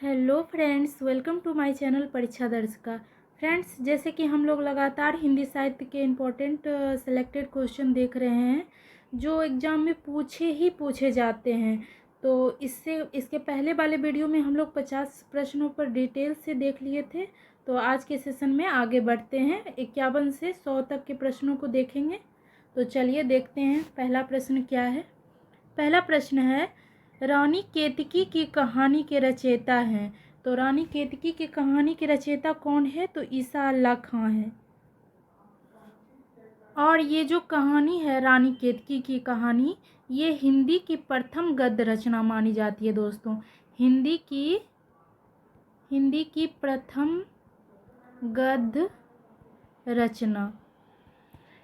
Hello friends, welcome to my channel Pariksha Darshika. Friends, जैसे कि हम लोग लगातार हिंदी साहित्य के इम्पोर्टेंट सेलेक्टेड क्वेश्चन देख रहे हैं जो एग्ज़ाम में पूछे जाते हैं। तो इसके पहले वाले वीडियो में हम लोग 50 प्रश्नों पर डिटेल से देख लिए थे। तो आज के सेशन में आगे बढ़ते हैं, 51 से 100 तक के प्रश्नों को देखेंगे। तो चलिए देखते हैं पहला प्रश्न क्या है। पहला प्रश्न है, रानी केतकी की कहानी के रचयिता हैं। तो रानी केतकी की कहानी के रचयिता कौन है? तो ईसा अल्लाह खां है। और ये जो कहानी है रानी केतकी की कहानी, ये हिंदी की प्रथम गद्य रचना मानी जाती है दोस्तों। हिंदी की प्रथम गद्य रचना।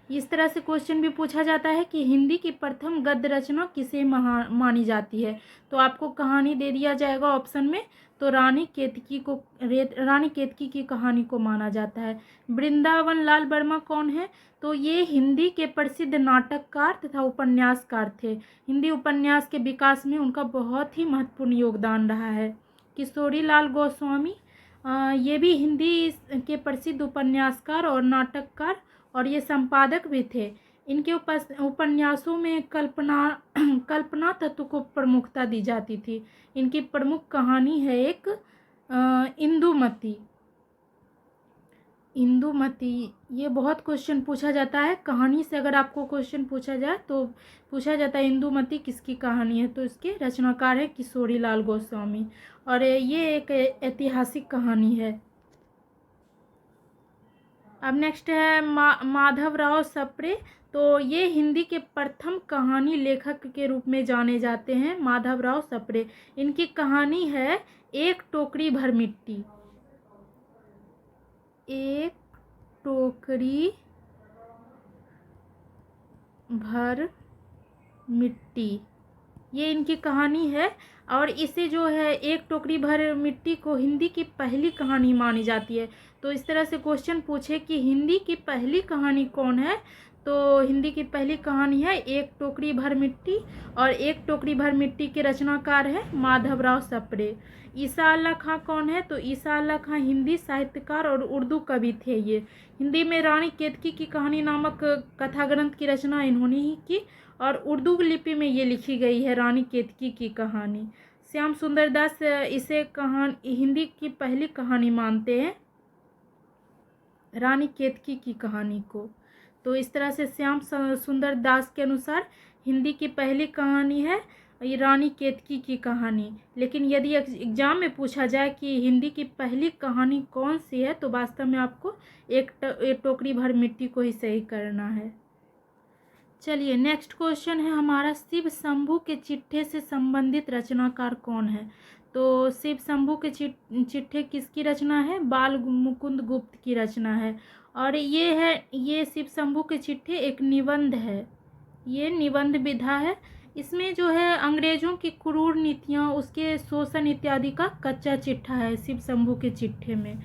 इस तरह से क्वेश्चन भी पूछा जाता है कि हिंदी की प्रथम गद्य रचना किसे मानी जाती है। तो आपको कहानी दे दिया जाएगा ऑप्शन में। तो रानी केतकी की कहानी को माना जाता है। वृंदावन लाल वर्मा कौन है? तो ये हिंदी के प्रसिद्ध नाटककार तथा उपन्यासकार थे। हिंदी उपन्यास के विकास में उनका बहुत ही महत्वपूर्ण योगदान रहा है। किशोरी लाल गोस्वामी, ये भी हिंदी के प्रसिद्ध उपन्यासकार और नाटककार और ये संपादक भी थे। इनके उपन्यासों में कल्पना तत्व को प्रमुखता दी जाती थी। इनकी प्रमुख कहानी है एक इंदुमती। ये बहुत क्वेश्चन पूछा जाता है कहानी से। अगर आपको क्वेश्चन पूछा जाए तो पूछा जाता है इंदुमती किसकी कहानी है? तो इसके रचनाकार है किशोरी लाल गोस्वामी और ये एक ऐतिहासिक कहानी है। अब नेक्स्ट है माधवराव सप्रे। तो ये हिंदी के प्रथम कहानी लेखक के रूप में जाने जाते हैं, माधवराव सप्रे। इनकी कहानी है एक टोकरी भर मिट्टी। एक टोकरी भर मिट्टी, ये इनकी कहानी है। और इसे जो है एक टोकरी भर मिट्टी को हिंदी की पहली कहानी मानी जाती है। तो इस तरह से क्वेश्चन पूछे कि हिंदी की पहली कहानी कौन है? तो हिंदी की पहली कहानी है एक टोकरी भर मिट्टी और एक टोकरी भर मिट्टी के रचनाकार है माधवराव सप्रे। ईसा अल्लाह खां कौन है? तो ईसा अल्लाह खां हिंदी साहित्यकार और उर्दू कवि थे। ये हिंदी में रानी केतकी की कहानी नामक कथा ग्रंथ की रचना इन्होंने ही की और उर्दू लिपि में ये लिखी गई है रानी केतकी की कहानी। श्याम सुंदर दास इसे हिंदी की पहली कहानी मानते हैं, रानी केतकी की कहानी को। तो इस तरह से श्याम सुंदर दास के अनुसार हिंदी की पहली कहानी है ये रानी केतकी की कहानी। लेकिन यदि एग्जाम में पूछा जाए कि हिंदी की पहली कहानी कौन सी है, तो वास्तव में आपको एक टोकरी भर मिट्टी को ही सही करना है। चलिए नेक्स्ट क्वेश्चन है हमारा, शिव शंभू के चिट्ठे से संबंधित रचनाकार कौन है? तो शिव शंभू के चिट्ठे किसकी रचना है? बाल मुकुंद गुप्त की रचना है। और ये शिव शंभू के चिट्ठे एक निबंध है, ये निबंध विधा है। इसमें जो है अंग्रेजों की क्रूर नीतियाँ, उसके शोषण इत्यादि का कच्चा चिट्ठा है शिव शंभू के चिट्ठे में।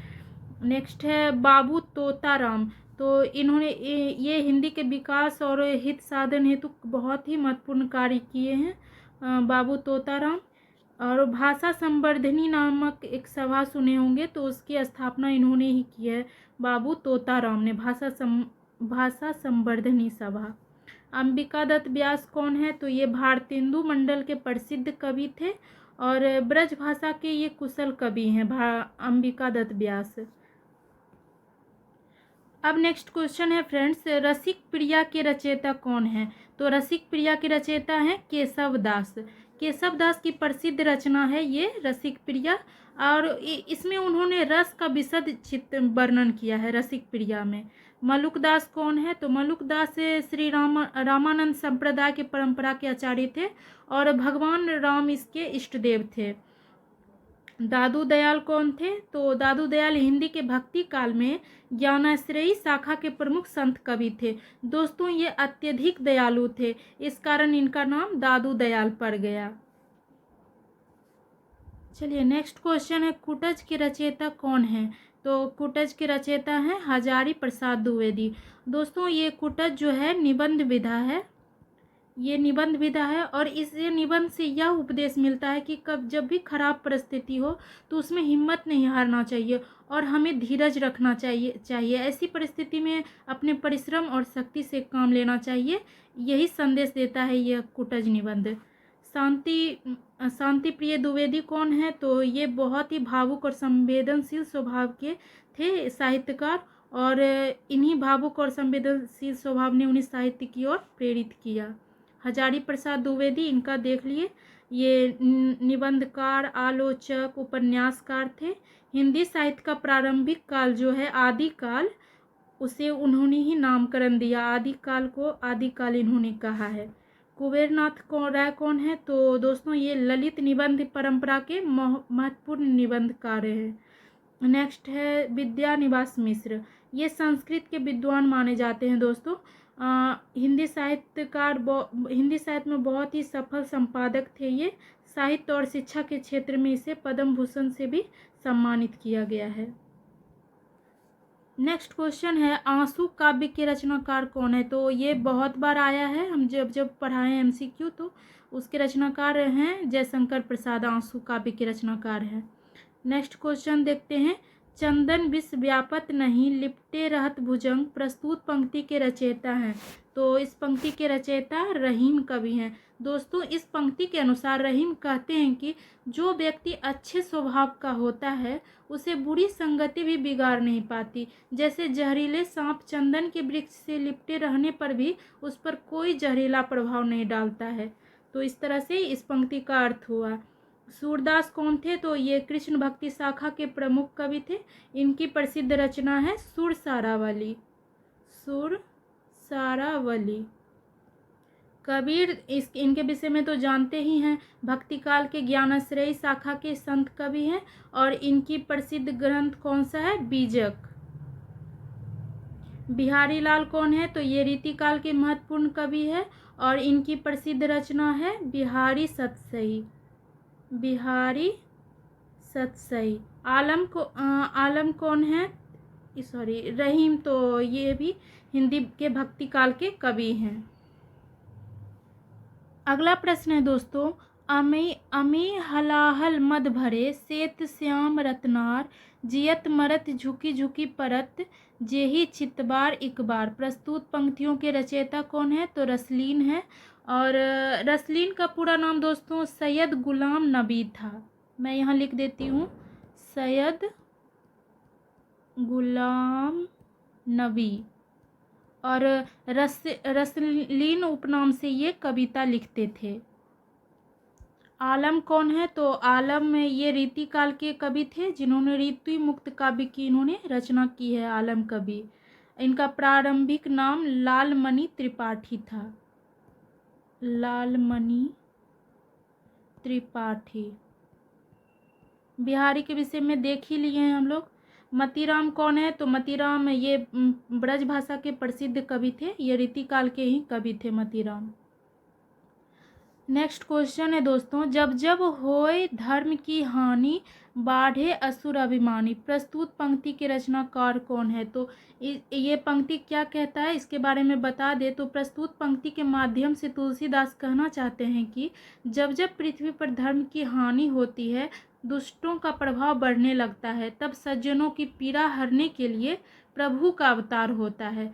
नेक्स्ट है बाबू तोताराम। तो इन्होंने ये हिंदी के विकास और हित साधन हेतु बहुत ही महत्वपूर्ण कार्य किए हैं बाबू तोताराम। और भाषा संवर्धनी नामक एक सभा सुने होंगे, तो उसकी स्थापना इन्होंने ही की है, बाबू तोताराम ने, भाषा संवर्धनी सभा। अंबिका दत्त व्यास कौन है? तो ये भारतेंदु मंडल के प्रसिद्ध कवि थे और ब्रज भाषा के ये कुशल कवि हैं अंबिका दत्त व्यास। अब नेक्स्ट क्वेश्चन है फ्रेंड्स, रसिक प्रिया के रचयिता कौन है? तो रसिक प्रिया के रचयिता हैं केशव दास। केशव दास की प्रसिद्ध रचना है ये रसिक प्रिया और इसमें उन्होंने रस का विशद वर्णन किया है रसिक प्रिया में। मलुक दास कौन है? तो मलुक दास श्री रामानंद संप्रदाय के परंपरा के आचार्य थे और भगवान राम इसके इष्ट देव थे। दादू दयाल कौन थे? तो दादू दयाल हिंदी के भक्ति काल में ज्ञानाश्रयी शाखा के प्रमुख संत कवि थे। दोस्तों ये अत्यधिक दयालु थे, इस कारण इनका नाम दादू दयाल पड़ गया। चलिए नेक्स्ट क्वेश्चन है, कुटज के रचयिता कौन है? तो कुटज के रचयिता हैं हजारी प्रसाद द्विवेदी। दोस्तों ये कुटज जो है निबंध विधा है, ये निबंध विधा है और इस निबंध से यह उपदेश मिलता है कि कब जब भी खराब परिस्थिति हो तो उसमें हिम्मत नहीं हारना चाहिए और हमें धीरज रखना चाहिए ऐसी परिस्थिति में अपने परिश्रम और शक्ति से काम लेना चाहिए। यही संदेश देता है यह कुटज निबंध। शांति प्रिय द्विवेदी कौन है? तो ये बहुत ही भावुक और संवेदनशील स्वभाव के थे साहित्यकार और इन्हीं भावुक और संवेदनशील स्वभाव ने उन्हें साहित्य की ओर प्रेरित किया। हजारी प्रसाद द्विवेदी, इनका देख लिए, ये निबंधकार, आलोचक, उपन्यासकार थे। हिंदी साहित्य का प्रारंभिक काल जो है आदिकाल, उसे उन्होंने ही नामकरण दिया, आदिकाल को आदिकाल इन्होंने कहा है। कुबेरनाथ राय कौन है? तो दोस्तों ये ललित निबंध परंपरा के महत्वपूर्ण निबंधकार हैं। नेक्स्ट है विद्यानिवास मिश्र, ये संस्कृत के विद्वान माने जाते हैं दोस्तों। हिंदी साहित्य में बहुत ही सफल संपादक थे ये। साहित्य और शिक्षा के क्षेत्र में इसे पद्म भूषण से भी सम्मानित किया गया है। नेक्स्ट क्वेश्चन है आंसू काव्य के रचनाकार कौन है? तो ये बहुत बार आया है, हम जब पढ़ाए एमसीक्यू तो उसके रचनाकार हैं जयशंकर प्रसाद, आंसू काव्य के रचनाकार हैं। नेक्स्ट क्वेश्चन देखते हैं, चंदन विष व्यापत नहीं लिपटे रहत भुजंग प्रस्तुत पंक्ति के रचयिता हैं। तो इस पंक्ति के रचयिता रहीम कवि हैं। दोस्तों इस पंक्ति के अनुसार रहीम कहते हैं कि जो व्यक्ति अच्छे स्वभाव का होता है उसे बुरी संगति भी बिगाड़ नहीं पाती। जैसे जहरीले सांप चंदन के वृक्ष से लिपटे रहने पर भी उस पर कोई जहरीला प्रभाव नहीं डालता है। तो इस तरह से इस पंक्ति का अर्थ हुआ। सूरदास कौन थे? तो ये कृष्ण भक्ति शाखा के प्रमुख कवि थे। इनकी प्रसिद्ध रचना है सुर सारावली। कबीर इनके विषय में तो जानते ही हैं, भक्ति काल के ज्ञानाश्रयी शाखा के संत कवि हैं और इनकी प्रसिद्ध ग्रंथ कौन सा है? बीजक। बिहारी लाल कौन है? तो ये रीतिकाल के महत्वपूर्ण कवि है और इनकी प्रसिद्ध रचना है बिहारी सतसई। आलम कौन है? रहीम, तो ये भी हिंदी के भक्ति काल के कवि हैं। अगला प्रश्न है दोस्तों, अमी हलाहल मद भरे सेत श्याम रत्नार जियत मरत झुकी झुकी परत जेही चितबार इकबार। प्रस्तुत पंक्तियों के रचयिता कौन है? तो रसलीन है और रसलीन का पूरा नाम दोस्तों सैयद गुलाम नबी था। मैं यहाँ लिख देती हूँ, सैयद गुलाम नबी। और रसलीन उपनाम से ये कविता लिखते थे। आलम कौन है? तो आलम में ये रीतिकाल के कवि थे जिन्होंने ऋतु मुक्त काव्य की इन्होंने रचना की है, आलम कवि। इनका प्रारंभिक नाम लालमणि त्रिपाठी था। लालमणि त्रिपाठी। बिहारी के विषय में देख ही लिए हैं हम लोग। मतीराम कौन है? तो मतीराम ये ब्रज भाषा के प्रसिद्ध कवि थे, ये रीतिकाल के ही कवि थे मतीराम। नेक्स्ट क्वेश्चन है दोस्तों, जब जब होए धर्म की हानि बाढ़े असुर अभिमानी। प्रस्तुत पंक्ति के रचनाकार कौन है? तो ये पंक्ति क्या कहता है इसके बारे में बता दे तो प्रस्तुत पंक्ति के माध्यम से तुलसीदास कहना चाहते हैं कि जब जब पृथ्वी पर धर्म की हानि होती है, दुष्टों का प्रभाव बढ़ने लगता है, तब सज्जनों की पीड़ा हरने के लिए प्रभु का अवतार होता है।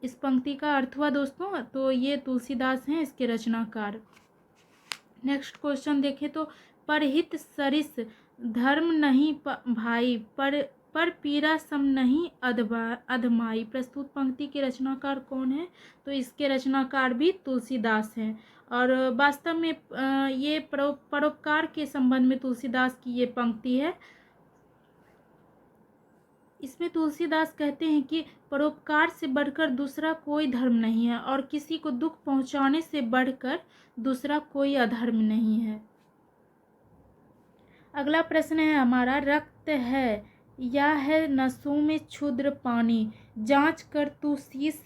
इस पंक्ति का अर्थ हुआ दोस्तों, तो ये तुलसीदास हैं इसके रचनाकार। नेक्स्ट क्वेश्चन देखें तो, परहित सरिस धर्म नहीं भाई पर पीरा सम नहीं अधमाई। प्रस्तुत पंक्ति के रचनाकार कौन है? तो इसके रचनाकार भी तुलसीदास हैं और वास्तव में ये परोपकार के संबंध में तुलसीदास की ये पंक्ति है। इसमें तुलसीदास कहते हैं कि परोपकार से बढ़कर दूसरा कोई धर्म नहीं है और किसी को दुख पहुंचाने से बढ़कर दूसरा कोई अधर्म नहीं है। अगला प्रश्न है हमारा, रक्त है या है नसों में क्षुद्र पानी जांच कर तू शीश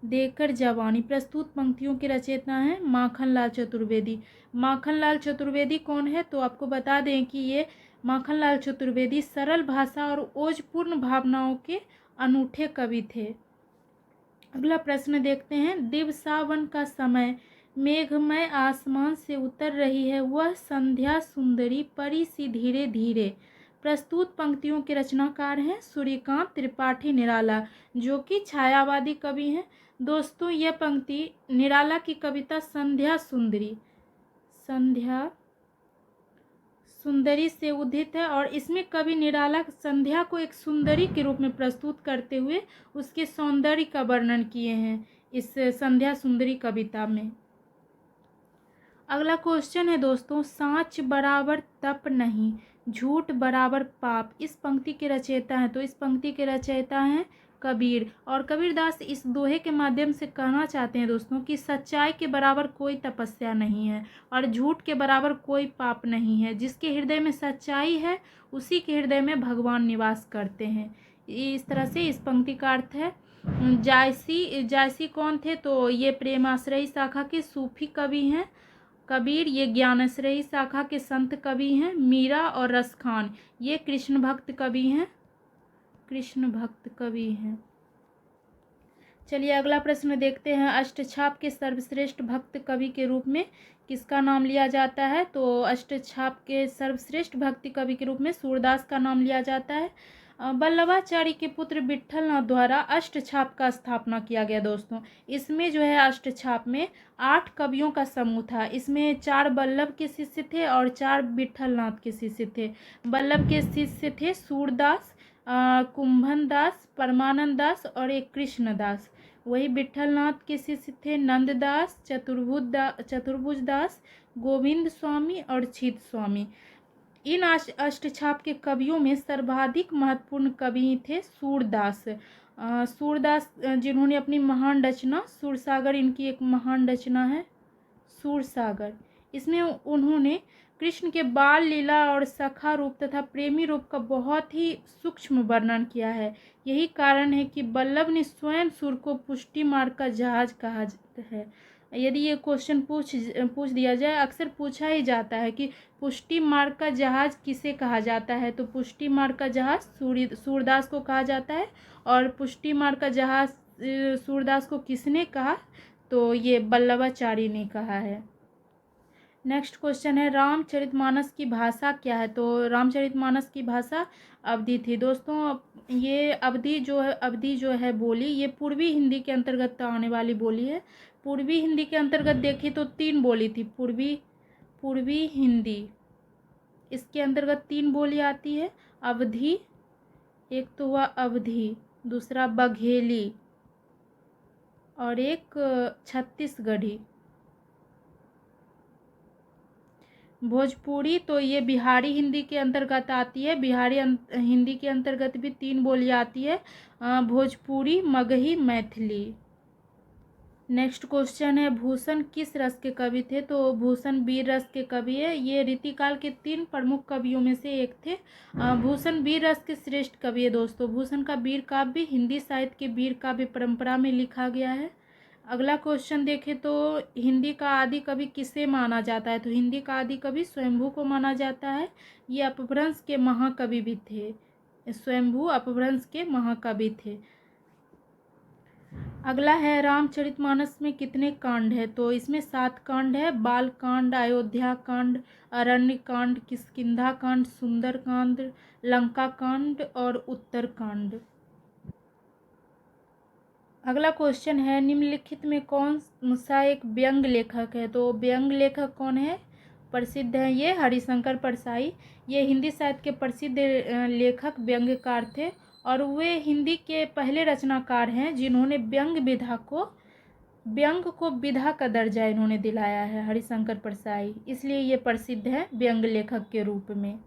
देकर जवानी। प्रस्तुत पंक्तियों के रचयिता हैं माखनलाल चतुर्वेदी। माखनलाल चतुर्वेदी कौन है? तो आपको बता दें कि ये माखनलाल चतुर्वेदी सरल भाषा और ओजपूर्ण भावनाओं के अनूठे कवि थे। अगला प्रश्न देखते हैं, दिवसावन का समय मेघमय आसमान से उतर रही है वह संध्या सुंदरी परी सी धीरे धीरे। प्रस्तुत पंक्तियों के रचनाकार हैं सूर्यकांत त्रिपाठी निराला, जो कि छायावादी कवि हैं। दोस्तों, यह पंक्ति निराला की कविता संध्या सुंदरी से उद्धित है और इसमें कवि निराला संध्या को एक सुंदरी के रूप में प्रस्तुत करते हुए उसके सौंदर्य का वर्णन किए हैं इस संध्या सुंदरी कविता में। अगला क्वेश्चन है दोस्तों, सांच बराबर तप नहीं, झूठ बराबर पाप। इस पंक्ति के रचयिता हैं, तो इस पंक्ति के रचयिता हैं कबीर। और कबीरदास इस दोहे के माध्यम से कहना चाहते हैं दोस्तों कि सच्चाई के बराबर कोई तपस्या नहीं है और झूठ के बराबर कोई पाप नहीं है। जिसके हृदय में सच्चाई है उसी के हृदय में भगवान निवास करते हैं। इस तरह से इस पंक्ति का अर्थ है। जायसी कौन थे? तो ये प्रेमाश्रयी शाखा के सूफी कवि हैं। कबीर ये ज्ञानाश्रयी शाखा के संत कवि हैं। मीरा और रसखान ये कृष्ण भक्त कवि हैं। चलिए अगला प्रश्न देखते हैं। अष्टछाप के सर्वश्रेष्ठ भक्त कवि के रूप में किसका नाम लिया जाता है? तो अष्टछाप के सर्वश्रेष्ठ भक्ति कवि के रूप में सूरदास का नाम लिया जाता है। वल्लभाचार्य के पुत्र विट्ठलनाथ द्वारा अष्टछाप का स्थापना किया गया दोस्तों। इसमें जो है अष्टछाप में 8 कवियों का समूह था। इसमें 4 वल्लभ के शिष्य थे और 4 विट्ठलनाथ के शिष्य थे। वल्लभ के शिष्य थे सूरदास, कुंभन दास, परमानंद दास और एक कृष्णदास। वही विट्ठलनाथ के शिष्य थे नंददास, चतुर्भुज दास, गोविंद स्वामी और छित स्वामी। इन अष्टछाप के कवियों में सर्वाधिक महत्वपूर्ण कवि थे सूरदास। सूरदास जिन्होंने अपनी महान रचना सूरसागर, इनकी एक महान रचना है सूरसागर। इसमें उन्होंने कृष्ण के बाल लीला और सखा रूप तथा प्रेमी रूप का बहुत ही सूक्ष्म वर्णन किया है। यही कारण है कि वल्लभ ने स्वयं सुर को पुष्टि मार्ग का जहाज कहा है। यदि ये क्वेश्चन पूछ दिया जाए, अक्सर पूछा ही जाता है कि पुष्टि मार्ग का जहाज किसे कहा जाता है? तो पुष्टि मार्ग का जहाज सूरदास को कहा जाता है। और पुष्टि मार्ग का जहाज सूरदास को किसने कहा? तो ये वल्लभाचार्य ने कहा है। नेक्स्ट क्वेश्चन है, रामचरितमानस की भाषा क्या है? तो रामचरितमानस की भाषा अवधी थी दोस्तों। ये अवधी जो है बोली, ये पूर्वी हिंदी के अंतर्गत आने वाली बोली है। पूर्वी हिंदी के अंतर्गत देखी तो 3 बोली थी। पूर्वी हिंदी, इसके अंतर्गत 3 बोली आती है। अवधी, एक तो हुआ अवधी, दूसरा बघेली और एक छत्तीसगढ़ी। भोजपुरी तो ये बिहारी हिंदी के अंतर्गत आती है। बिहारी हिंदी के अंतर्गत भी 3 बोली आती है, भोजपुरी, मगही, मैथिली। नेक्स्ट क्वेश्चन है, भूषण किस रस के कवि थे? तो भूषण वीर रस के कवि है। ये रीतिकाल के 3 प्रमुख कवियों में से एक थे। भूषण वीर रस के श्रेष्ठ कवि है दोस्तों। भूषण का वीर काव्य हिंदी साहित्य के वीर काव्य परंपरा में लिखा गया है। अगला क्वेश्चन देखें तो हिंदी का आदि कवि किसे माना जाता है? तो हिंदी का आदि कवि स्वयंभू को माना जाता है। ये अपभ्रंश के महाकवि भी थे। स्वयंभू अपभ्रंश के महाकवि थे। अगला है, रामचरितमानस में कितने कांड है? तो इसमें 7 कांड है। बाल कांड, अयोध्या कांड, अरण्य कांड, किष्किंधा कांड, सुंदर कांड, लंका कांड और उत्तर कांड। अगला क्वेश्चन है, निम्नलिखित में कौन सा एक व्यंग लेखक है? तो व्यंग लेखक कौन है? प्रसिद्ध है ये हरिशंकर परसाई। ये हिंदी साहित्य के प्रसिद्ध लेखक व्यंग्यकार थे और वे हिंदी के पहले रचनाकार हैं जिन्होंने व्यंग को विधा का दर्जा इन्होंने दिलाया है, हरिशंकर परसाई। इसलिए ये प्रसिद्ध है व्यंग लेखक के रूप में।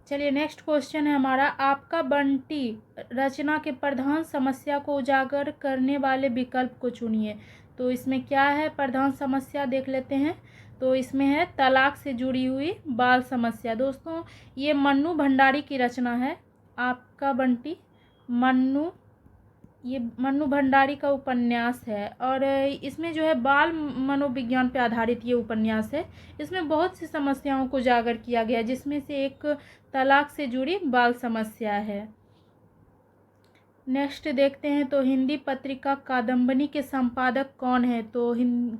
चलिए नेक्स्ट क्वेश्चन है हमारा, आपका बंटी रचना के प्रधान समस्या को उजागर करने वाले विकल्प को चुनिए। तो इसमें क्या है प्रधान समस्या, देख लेते हैं। तो इसमें है तलाक से जुड़ी हुई बाल समस्या। दोस्तों ये मन्नू भंडारी की रचना है। आपका बंटी मन्नू भंडारी का उपन्यास है और इसमें जो है बाल मनोविज्ञान पर आधारित ये उपन्यास है। इसमें बहुत सी समस्याओं को उजागर किया गया जिसमें से एक तलाक से जुड़ी बाल समस्या है। नेक्स्ट देखते हैं तो हिंदी पत्रिका कादम्बनी के संपादक कौन है। तो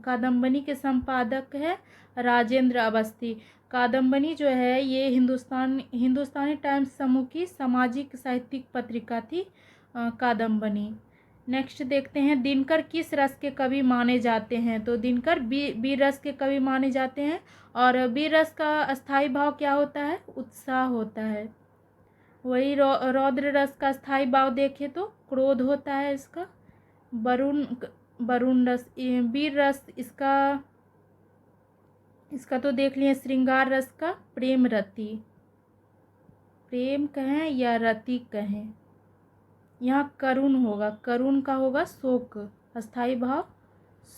कादम्बनी के संपादक है राजेंद्र अवस्थी। कादम्बनी जो है ये हिंदुस्तानी टाइम्स समूह की सामाजिक साहित्यिक पत्रिका थी कादम्बनी। नेक्स्ट देखते हैं दिनकर किस रस के कवि माने जाते हैं। तो दिनकर वीर रस के कवि माने जाते हैं। और वीर रस का अस्थाई भाव क्या होता है, उत्साह होता है। वही रौद्र रस का स्थायी भाव देखें तो क्रोध होता है इसका। वरुण रस, वीर रस इसका तो देख लिए। श्रृंगार रस का प्रेम रति, प्रेम कहें या रति कहें, यहाँ करुण होगा, करुण का होगा शोक, अस्थाई भाव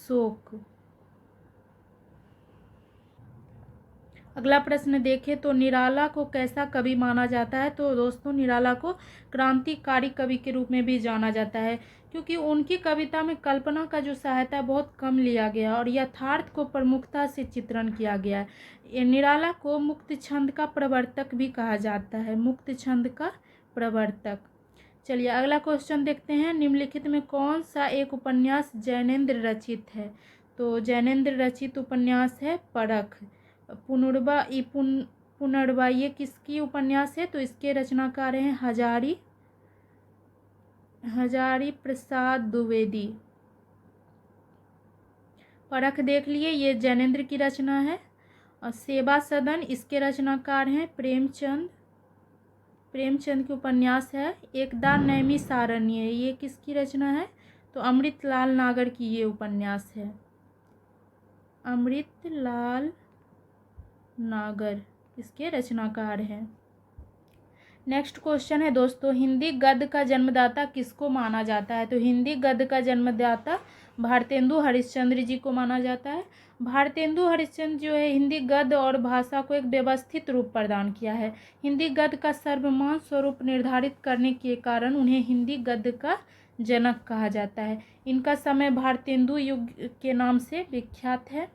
शोक। अगला प्रश्न देखें तो निराला को कैसा कवि माना जाता है। तो दोस्तों निराला को क्रांतिकारी कवि के रूप में भी जाना जाता है, क्योंकि उनकी कविता में कल्पना का जो सहायता बहुत कम लिया गया और यथार्थ को प्रमुखता से चित्रण किया गया है। निराला को मुक्त छंद का प्रवर्तक भी कहा जाता है, मुक्त छंद का प्रवर्तक। चलिए अगला क्वेश्चन देखते हैं, निम्नलिखित में कौन सा एक उपन्यास जैनेन्द्र रचित है। तो जैनेन्द्र रचित उपन्यास है परख। पुनर्वा ये किसकी उपन्यास है। तो इसके रचनाकार हैं हजारी प्रसाद द्विवेदी। परख देख लिए, ये जैनेन्द्र की रचना है। और सेवा सदन इसके रचनाकार हैं प्रेमचंद की उपन्यास है। एकदा नैमिषारण्य ये किसकी रचना है। तो अमृतलाल नागर की ये उपन्यास है, अमृतलाल नागर इसके रचनाकार हैं। नेक्स्ट क्वेश्चन है दोस्तों, हिंदी गद्य का जन्मदाता किसको माना जाता है। तो हिंदी गद्य का जन्मदाता भारतेंदु हरिश्चंद्र जी को माना जाता है। भारतेंदु हरिश्चंद्र जो है हिंदी गद्य और भाषा को एक व्यवस्थित रूप प्रदान किया है। हिंदी गद्य का सर्वमान्य स्वरूप निर्धारित करने के कारण उन्हें हिंदी गद्य का जनक कहा जाता है। इनका समय भारतेंदु युग के नाम से विख्यात है।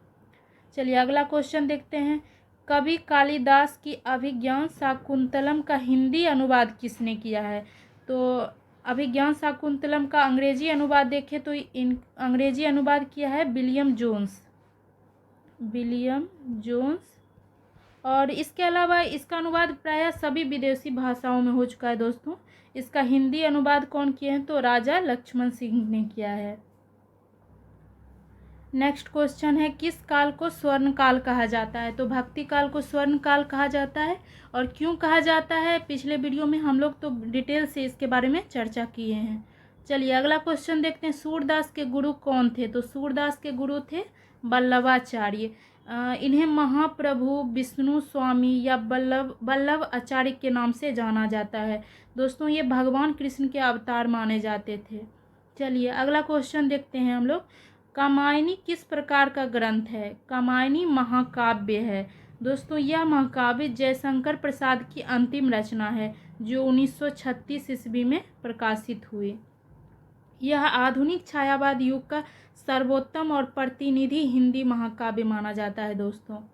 चलिए अगला क्वेश्चन देखते हैं, कवि कालिदास की अभिज्ञान शाकुंतलम का हिंदी अनुवाद किसने किया है। तो अभिज्ञान शाकुंतलम का अंग्रेजी अनुवाद देखें तो अंग्रेजी अनुवाद किया है विलियम जोन्स। और इसके अलावा इसका अनुवाद प्रायः सभी विदेशी भाषाओं में हो चुका है दोस्तों। इसका हिंदी अनुवाद कौन किए हैं। तो राजा लक्ष्मण सिंह ने किया है। नेक्स्ट क्वेश्चन है, किस काल को स्वर्ण काल कहा जाता है। तो भक्ति काल को स्वर्ण काल कहा जाता है। और क्यों कहा जाता है, पिछले वीडियो में हम लोग तो डिटेल से इसके बारे में चर्चा किए हैं। चलिए अगला क्वेश्चन देखते हैं, सूरदास के गुरु कौन थे। तो सूरदास के गुरु थे वल्लभाचार्य। इन्हें महाप्रभु विष्णु स्वामी या वल्लभ आचार्य के नाम से जाना जाता है। दोस्तों ये भगवान कृष्ण के अवतार माने जाते थे। चलिए अगला क्वेश्चन देखते हैं हम लोग, कामायनी किस प्रकार का ग्रंथ है। कामायनी महाकाव्य है। दोस्तों यह महाकाव्य जयशंकर प्रसाद की अंतिम रचना है जो 1936 ईस्वी में प्रकाशित हुई। यह आधुनिक छायावाद युग का सर्वोत्तम और प्रतिनिधि हिंदी महाकाव्य माना जाता है दोस्तों।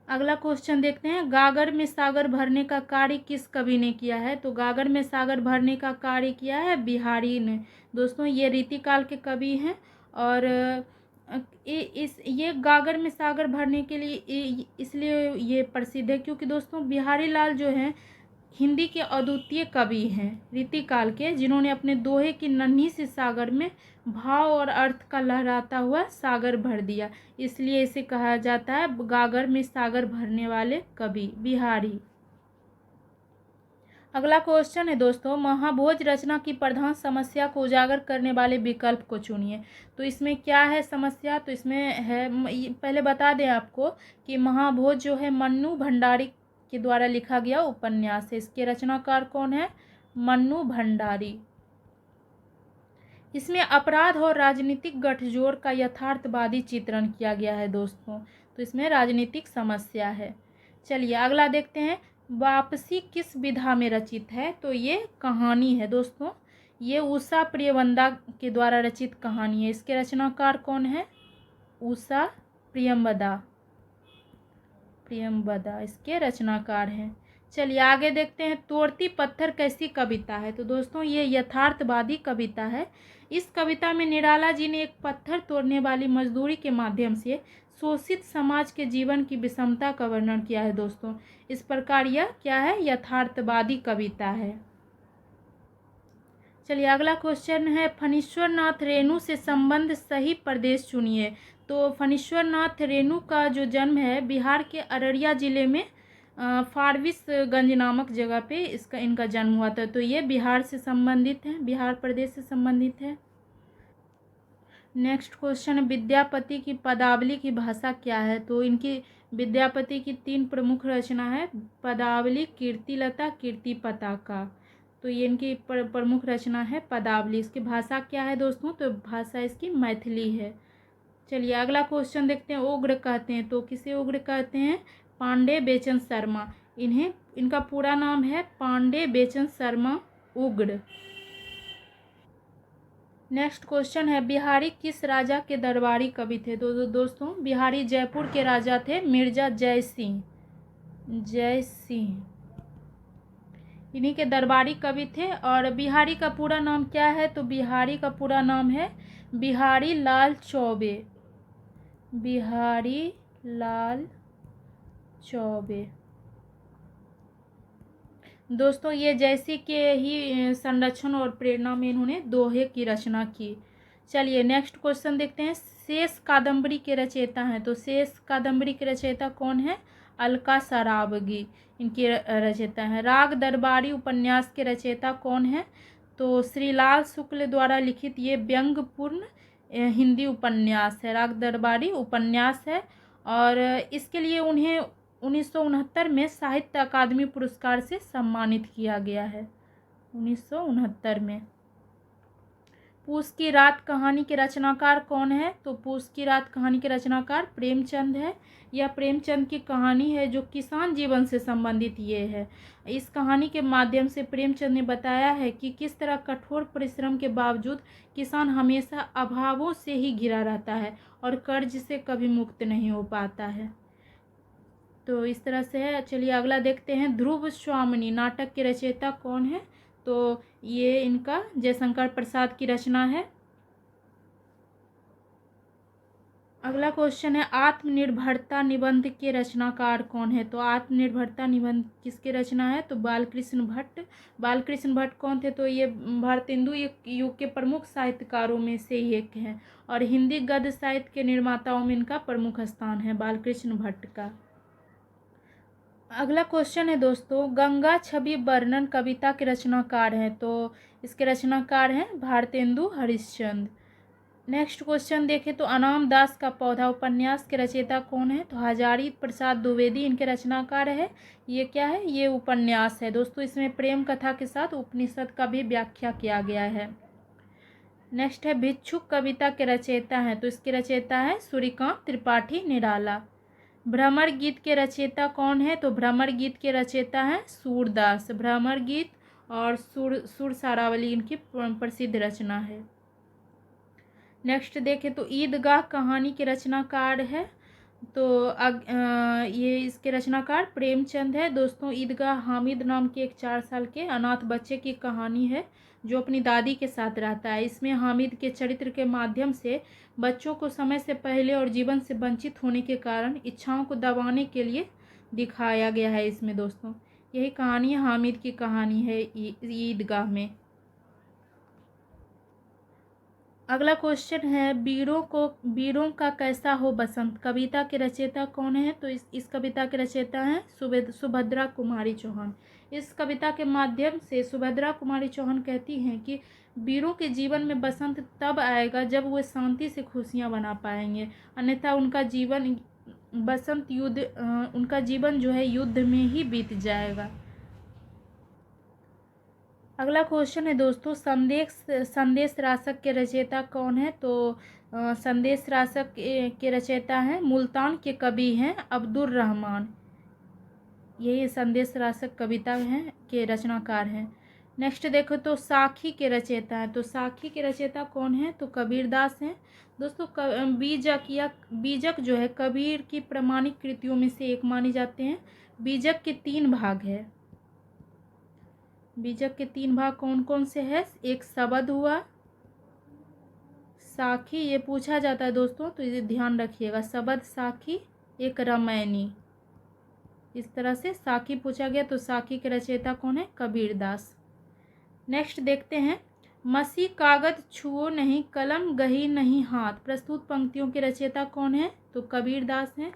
अगला क्वेश्चन देखते हैं, गागर में सागर भरने का कार्य किस कवि ने किया है। तो गागर में सागर भरने का कार्य किया है बिहारी ने। दोस्तों ये रीतिकाल के कवि हैं और ये गागर में सागर भरने के लिए इसलिए ये प्रसिद्ध है क्योंकि दोस्तों बिहारी लाल जो हैं हिंदी के अद्वितीय कवि हैं रीतिकाल के, जिन्होंने अपने दोहे की नन्ही सी सागर में भाव और अर्थ का लहराता हुआ सागर भर दिया, इसलिए इसे कहा जाता है गागर में सागर भरने वाले कवि बिहारी। अगला क्वेश्चन है दोस्तों, महाभोज रचना की प्रधान समस्या को उजागर करने वाले विकल्प को चुनिए। तो इसमें क्या है समस्या। तो इसमें है, पहले बता दें आपको कि महाभोज जो है मन्नू भंडारी के द्वारा लिखा गया उपन्यास है। इसके रचनाकार कौन है, मन्नू भंडारी। इसमें अपराध और राजनीतिक गठजोड़ का यथार्थवादी चित्रण किया गया है दोस्तों। तो इसमें राजनीतिक समस्या है। चलिए अगला देखते हैं, वापसी किस विधा में रचित है। तो ये कहानी है दोस्तों, ये उषा प्रियंवदा के द्वारा रचित कहानी है। इसके रचनाकार कौन है, उषा प्रियंवदा इसके रचनाकार हैं। चलिए आगे देखते हैं, तोड़ती पत्थर कैसी कविता है। तो दोस्तों ये यथार्थवादी कविता है। इस कविता में निराला जी ने एक पत्थर तोड़ने वाली मजदूरी के माध्यम से शोषित समाज के जीवन की विषमता का वर्णन किया है। दोस्तों इस प्रकार यह क्या है, यथार्थवादी कविता है। चलिए अगला क्वेश्चन है, फणीश्वर नाथ रेणु से संबंध सही प्रदेश चुनिए। तो फणीश्वर नाथ रेणु का जो जन्म है बिहार के अररिया जिले में फारबिसगंज नामक जगह पे इनका जन्म हुआ था। तो ये बिहार से संबंधित है, बिहार प्रदेश से संबंधित है। नेक्स्ट क्वेश्चन है, विद्यापति की पदावली की भाषा क्या है। तो इनकी विद्यापति की 3 प्रमुख रचना है, पदावली, कीर्तिलता, कीर्ति पताका। तो ये इनकी प्रमुख रचना है पदावली। इसकी भाषा क्या है दोस्तों, तो भाषा इसकी मैथिली है। चलिए अगला क्वेश्चन देखते हैं, उग्र कहते हैं तो किसे उग्र कहते हैं, पांडे बेचन शर्मा। इनका पूरा नाम है पांडे बेचन शर्मा उग्र। नेक्स्ट क्वेश्चन है, बिहारी किस राजा के दरबारी कवि थे। तो दोस्तों बिहारी जयपुर के राजा थे मिर्जा जय सिंह। इन्हीं के दरबारी कवि थे। और बिहारी का पूरा नाम क्या है, तो बिहारी का पूरा नाम है बिहारी लाल चौबे। बिहारी लाल चौबे। दोस्तों ये जैसी के ही संरक्षण और प्रेरणा में इन्होंने दोहे की रचना की। चलिए नेक्स्ट क्वेश्चन देखते हैं, शेष कादम्बरी के रचयिता हैं। तो शेष कादम्बरी के रचयिता कौन है, अलका सरावगी इनकी रचयिता है। राग दरबारी उपन्यास के रचयिता कौन है, तो श्रीलाल शुक्ल द्वारा लिखित ये व्यंग्यपूर्ण हिंदी उपन्यास है, राग दरबारी उपन्यास है। और इसके लिए उन्हें 1969 में साहित्य अकादमी पुरस्कार से सम्मानित किया गया है, 1969 में। पूस की रात कहानी के रचनाकार कौन है, तो पूस की रात कहानी के रचनाकार प्रेमचंद है। यह प्रेमचंद की कहानी है जो किसान जीवन से संबंधित ये है। इस कहानी के माध्यम से प्रेमचंद ने बताया है कि किस तरह कठोर परिश्रम के बावजूद किसान हमेशा अभावों से ही घिरा रहता है और कर्ज से कभी मुक्त नहीं हो पाता है। तो इस तरह से है। चलिए अगला देखते हैं, ध्रुव स्वामिनी नाटक के रचयिता कौन है, तो ये इनका जयशंकर प्रसाद की रचना है। अगला क्वेश्चन है, आत्मनिर्भरता निबंध के रचनाकार कौन है। तो आत्मनिर्भरता निबंध किसकी रचना है, तो बालकृष्ण भट्ट। बालकृष्ण भट्ट कौन थे, तो ये भारतेंदु युग के प्रमुख साहित्यकारों में से ही एक हैं और हिंदी गद्य साहित्य के निर्माताओं में इनका प्रमुख स्थान है बालकृष्ण भट्ट का। अगला क्वेश्चन है दोस्तों, गंगा छवि वर्णन कविता के रचनाकार हैं। तो इसके रचनाकार हैं भारतेंदु हरिश्चंद्र। नेक्स्ट क्वेश्चन देखें तो, अनाम दास का पौधा उपन्यास के रचयिता कौन है, तो हजारी प्रसाद द्विवेदी इनके रचनाकार है। ये क्या है, ये उपन्यास है दोस्तों। इसमें प्रेम कथा के साथ उपनिषद का भी व्याख्या किया गया है। नेक्स्ट है, भिक्षुक कविता के रचयिता हैं। तो इसके रचयिता है सूर्यकांत त्रिपाठी निराला। भ्रमर गीत के रचयिता कौन है, तो भ्रमर गीत के रचयिता हैं सूरदास। भ्रमर गीत और सुर सारावली इनकी प्रसिद्ध रचना है। नेक्स्ट देखें तो, ईदगाह कहानी के रचनाकार है। तो ये इसके रचनाकार प्रेमचंद है दोस्तों। ईदगाह हामिद नाम के एक 4 साल के अनाथ बच्चे की कहानी है जो अपनी दादी के साथ रहता है। इसमें हामिद के चरित्र के माध्यम से बच्चों को समय से पहले और जीवन से वंचित होने के कारण इच्छाओं को दबाने के लिए दिखाया गया है इसमें दोस्तों। यही कहानी हामिद की कहानी है ईदगाह में। अगला क्वेश्चन है, वीरों का कैसा हो बसंत कविता के रचयिता कौन है, तो इस कविता के रचयिता हैं सुभद्रा कुमारी चौहान। इस कविता के माध्यम से सुभद्रा कुमारी चौहान कहती हैं कि वीरों के जीवन में बसंत तब आएगा जब वे शांति से खुशियां बना पाएंगे, अन्यथा उनका जीवन जो है युद्ध में ही बीत जाएगा। अगला क्वेश्चन है दोस्तों, संदेश रासक के रचयिता कौन है, तो संदेश रासक के रचयिता हैं मुल्तान के कवि हैं अब्दुर रहमान। यही संदेश रासक कविता हैं के रचनाकार हैं। नेक्स्ट देखो तो, साखी के रचयिता हैं। तो साखी के रचयिता कौन है, तो कबीरदास हैं दोस्तों। बीजक जो है कबीर की प्रमाणिक कृतियों में से एक माने जाते हैं। बीजक के 3 भाग है। बीजक के 3 भाग कौन कौन से हैं? एक शबद हुआ, साखी, ये पूछा जाता है दोस्तों तो इसे ध्यान रखिएगा, शबद, साखी, एक रामायणी। इस तरह से साखी पूछा गया तो साखी के रचयिता कौन है? कबीरदास। नेक्स्ट देखते हैं, मसी कागज छुओ नहीं, कलम गही नहीं हाथ, प्रस्तुत पंक्तियों के रचयिता कौन है? तो कबीरदास हैं।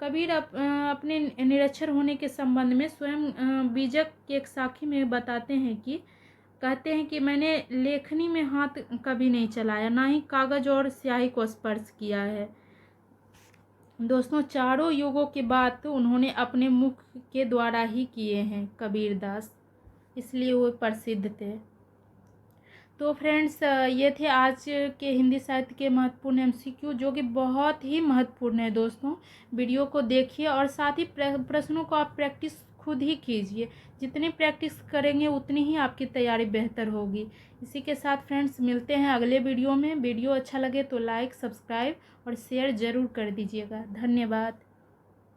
कबीर अपने निरक्षर होने के संबंध में स्वयं बीजक के एक साखी में बताते हैं कि कहते हैं कि मैंने लेखनी में हाथ कभी नहीं चलाया, ना ही कागज और स्याही को स्पर्श किया है। दोस्तों चारों युगों की बात उन्होंने अपने मुख के द्वारा ही किए हैं कबीरदास, इसलिए वो प्रसिद्ध थे। तो फ्रेंड्स ये थे आज के हिंदी साहित्य के महत्वपूर्ण एमसीक्यू, जो कि बहुत ही महत्वपूर्ण है दोस्तों। वीडियो को देखिए और साथ ही प्रश्नों को आप प्रैक्टिस खुद ही कीजिए, जितनी प्रैक्टिस करेंगे उतनी ही आपकी तैयारी बेहतर होगी। इसी के साथ फ्रेंड्स मिलते हैं अगले वीडियो में। वीडियो अच्छा लगे तो लाइक, सब्सक्राइब और शेयर ज़रूर कर दीजिएगा। धन्यवाद।